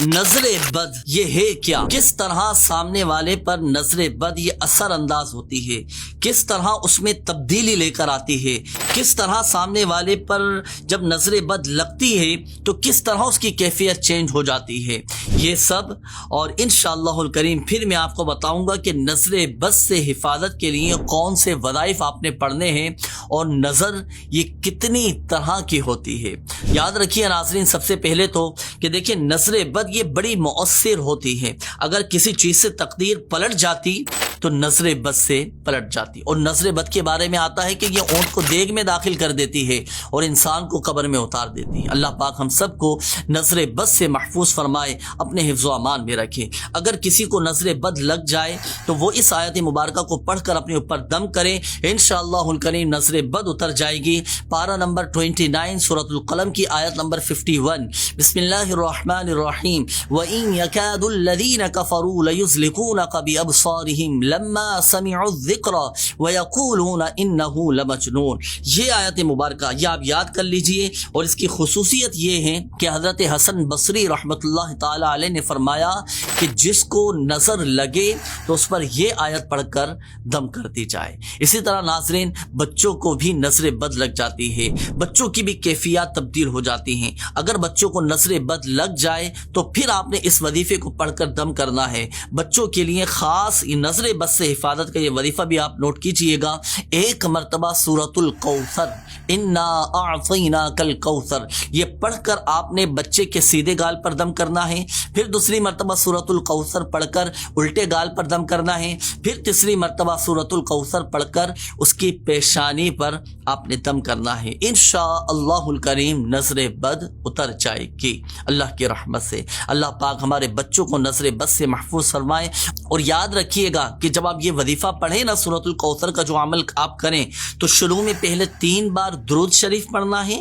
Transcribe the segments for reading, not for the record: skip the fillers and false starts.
نظر بد یہ ہے کیا؟ کس طرح سامنے والے پر نظر بد یہ اثر انداز ہوتی ہے، کس طرح اس میں تبدیلی لے کر آتی ہے، کس طرح سامنے والے پر جب نظر بد لگتی ہے تو کس طرح اس کی کیفیت چینج ہو جاتی ہے، یہ سب اور انشاءاللہ الکریم پھر میں آپ کو بتاؤں گا کہ نظر بد سے حفاظت کے لیے کون سے وظائف آپ نے پڑھنے ہیں اور نظر یہ کتنی طرح کی ہوتی ہے۔ یاد رکھیے ناظرین، سب سے پہلے تو کہ دیکھیں نظر بد یہ بڑی مؤثر ہوتی ہے۔ اگر کسی چیز سے تقدیر پلٹ جاتی تو نظر بد سے پلٹ جاتی، اور نظر بد کے بارے میں آتا ہے کہ یہ اونٹ کو دیگ میں داخل کر دیتی ہے اور انسان کو قبر میں اتار دیتی ہے۔ اللہ پاک ہم سب کو نظر بد سے محفوظ فرمائے، اپنے حفظ و امان میں رکھے۔ اگر کسی کو نظر بد لگ جائے تو وہ اس آیت مبارکہ کو پڑھ کر اپنے اوپر دم کرے، انشاءاللہ الکریم نظر بد اتر جائے گی۔ پارہ نمبر 29 سورۃ القلم کی آیت نمبر 51، بسم اللہ الرحمن الرحیم، وَإِن يَكَادُ الَّذِينَ كَفَرُوا لَيُزْلِقُونَكَ بِأَبْصَارِهِمْ لَمَّا سَمِعُوا الذِّكْرَ وَيَقُولُونَ إِنَّهُ لَمَجْنُونٌ۔ یہ آیت مبارکہ یہ آپ یاد کر لیجئے، اور اس کی خصوصیت یہ ہے کہ حضرت حسن بصری رحمۃ اللہ تعالی علیہ نے فرمایا کہ جس کو نظر لگے تو اس پر یہ آیت پڑھ کر دم کر دی جائے۔ اسی طرح ناظرین بچوں کو بھی نظر بد لگ جاتی ہے، بچوں کی بھی کیفیات تبدیل ہو جاتی ہیں۔ اگر بچوں کو نظر بد لگ جائے تو پھر آپ نے اس وظیفے کو پڑھ کر دم کرنا ہے۔ بچوں کے لیے خاص نظر بد سے حفاظت کا یہ وظیفہ بھی آپ نوٹ کیجئے گا۔ ایک مرتبہ سورۃ الکوثر، انا اعطیناک الکوثر، یہ پڑھ کر آپ نے بچے کے سیدھے گال پر دم کرنا ہے، پھر دوسری مرتبہ سورۃ الکوثر پڑھ کر الٹے گال پر دم کرنا ہے، پھر تیسری مرتبہ سورۃ الکوثر پڑھ کر اس کی پیشانی پر آپ نے دم کرنا ہے۔ انشاءاللہ الکریم نظر بد اتر جائے گی اللہ کی رحمت سے۔ اللہ پاک ہمارے بچوں کو نظر بد سے محفوظ فرمائے۔ اور یاد رکھیے گا کہ جب آپ یہ وظیفہ پڑھیں نا سورۃ الکوثر کا جو عمل آپ کریں تو شروع میں پہلے 3 بار درود شریف پڑھنا ہے،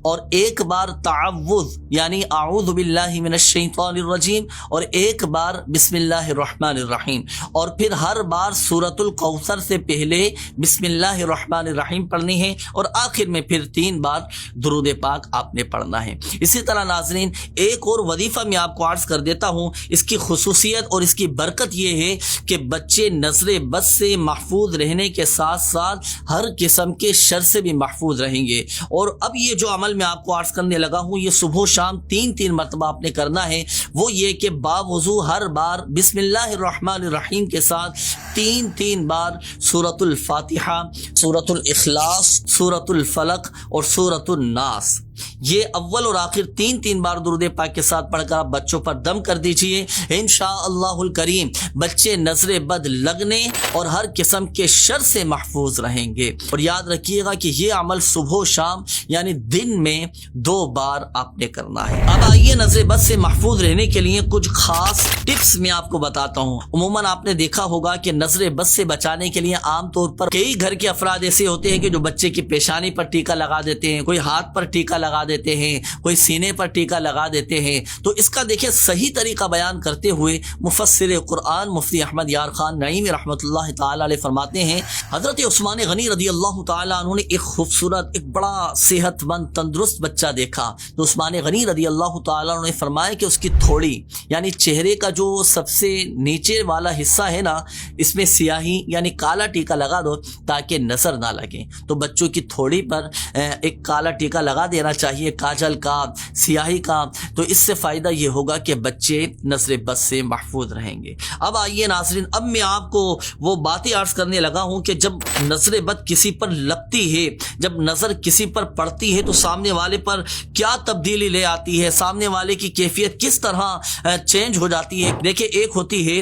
اور 1 بار تعوذ یعنی اعوذ باللہ من الشیطان الرجیم، اور 1 بار بسم اللہ الرحمن الرحیم، اور پھر ہر بار سورۃ الکوثر سے پہلے بسم اللہ الرحمن الرحیم پڑھنی ہے، اور آخر میں پھر 3 بار درود پاک آپ نے پڑھنا ہے۔ اسی طرح ناظرین ایک اور وظیفہ میں آپ کو عرض کر دیتا ہوں، اس کی خصوصیت اور اس کی برکت یہ ہے کہ بچے نظر بد سے محفوظ رہنے کے ساتھ ساتھ ہر قسم کے شر سے بھی محفوظ رہیں گے۔ اور اب یہ جو عمل میں آپ کو عرض کرنے لگا ہوں یہ صبح و شام 3 مرتبہ آپ نے کرنا ہے، وہ یہ کہ باوضو ہر بار بسم اللہ الرحمن الرحیم کے ساتھ 3 بار سورۃ الفاتحہ، سورۃ الاخلاص، سورۃ الفلق اور سورۃ الناس، یہ اول اور آخر 3 بار درود پاک کے ساتھ پڑھ کر آپ بچوں پر دم کر دیجئے۔ انشاءاللہ الکریم بچے نظر بد لگنے اور ہر قسم کے شر سے محفوظ رہیں گے۔ اور یاد رکھیے گا کہ یہ عمل صبح و شام یعنی دن میں 2 بار آپ نے کرنا ہے۔ اب آئیے نظر بد سے محفوظ رہنے کے لیے کچھ خاص ٹپس میں آپ کو بتاتا ہوں۔ عموماً آپ نے دیکھا ہوگا کہ نظر بد سے بچانے کے لیے عام طور پر کئی گھر کے افراد ایسے ہوتے ہیں کہ جو بچے کی پیشانی پر ٹیکا لگا دیتے ہیں، کوئی ہاتھ پر ٹیکا لگا دیتے ہیں، کوئی سینے پر ٹیکا لگا دیتے ہیں۔ تو اس کا دیکھیں صحیح طریقہ بیان کرتے ہوئے مفسر قرآن مفتی احمد یار خان نعیمی رحمۃ اللہ تعالی علیہ فرماتے ہیں، حضرت عثمان غنی رضی اللہ تعالی عنہ نے ایک خوبصورت، ایک بڑا صحت مند تندرست بچہ دیکھا، تو عثمان غنی رضی اللہ تعالی عنہ نے فرمایا کہ اس کی تھوڑی یعنی چہرے کا جو سب سے نیچے والا حصہ ہے نا، اس میں سیاہی یعنی کالا ٹیکا لگا دو تاکہ نظر نہ لگے۔ تو بچوں کی تھوڑی پر ایک کالا ٹیکا لگا دینا چاہیے، کاجل کا، سیاہی کا، تو اس سے فائدہ یہ ہوگا کہ بچے نظر بد سے محفوظ رہیں گے۔ اب آئیے ناظرین، اب میں آپ کو وہ باتیں عرض کرنے لگا ہوں کہ جب نظر بد کسی پر لگتی ہے، جب نظر کسی پر پڑتی ہے تو سامنے والے پر کیا تبدیلی لے آتی ہے، سامنے والے کی کیفیت کس طرح چینج ہو جاتی ہے۔ دیکھیں ایک ہوتی ہے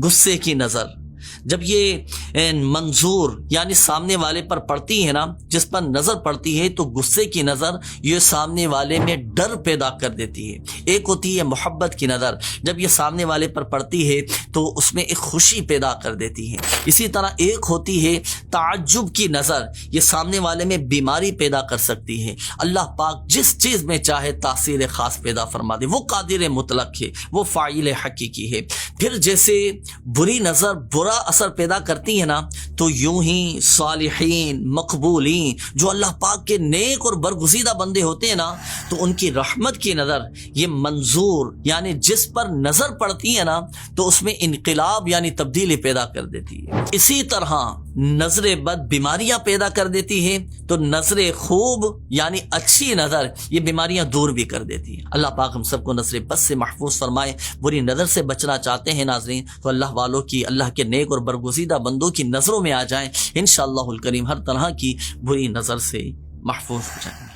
غصے کی نظر، جب یہ منظور یعنی سامنے والے پر پڑتی ہے نا، جس پر نظر پڑتی ہے تو غصے کی نظر یہ سامنے والے میں ڈر پیدا کر دیتی ہے۔ ایک ہوتی ہے محبت کی نظر، جب یہ سامنے والے پر پڑتی ہے تو اس میں ایک خوشی پیدا کر دیتی ہے۔ اسی طرح ایک ہوتی ہے تعجب کی نظر، یہ سامنے والے میں بیماری پیدا کر سکتی ہے۔ اللہ پاک جس چیز میں چاہے تاثیر خاص پیدا فرما دے، وہ قادر مطلق ہے، وہ فاعل حقیقی ہے۔ پھر جیسے بری نظر برا اثر پیدا کرتی ہے نا، تو یوں ہی صالحین مقبولین جو اللہ پاک کے نیک اور برگزیدہ بندے ہوتے ہیں نا، تو ان کی رحمت کی نظر یہ منظور یعنی جس پر نظر پڑتی ہے نا تو اس میں انقلاب یعنی تبدیلی پیدا کر دیتی ہے۔ اسی طرح نظر بد بیماریاں پیدا کر دیتی ہے، تو نظر خوب یعنی اچھی نظر یہ بیماریاں دور بھی کر دیتی ہے۔ اللہ پاک ہم سب کو نظر بد سے محفوظ فرمائے۔ بری نظر سے بچنا چاہتے ہیں ناظرین تو اللہ والوں کی، اللہ کے نیک اور برگزیدہ بندوں کی نظروں میں آ جائیں، انشاءاللہ الکریم ہر طرح کی بری نظر سے محفوظ ہو جائیں۔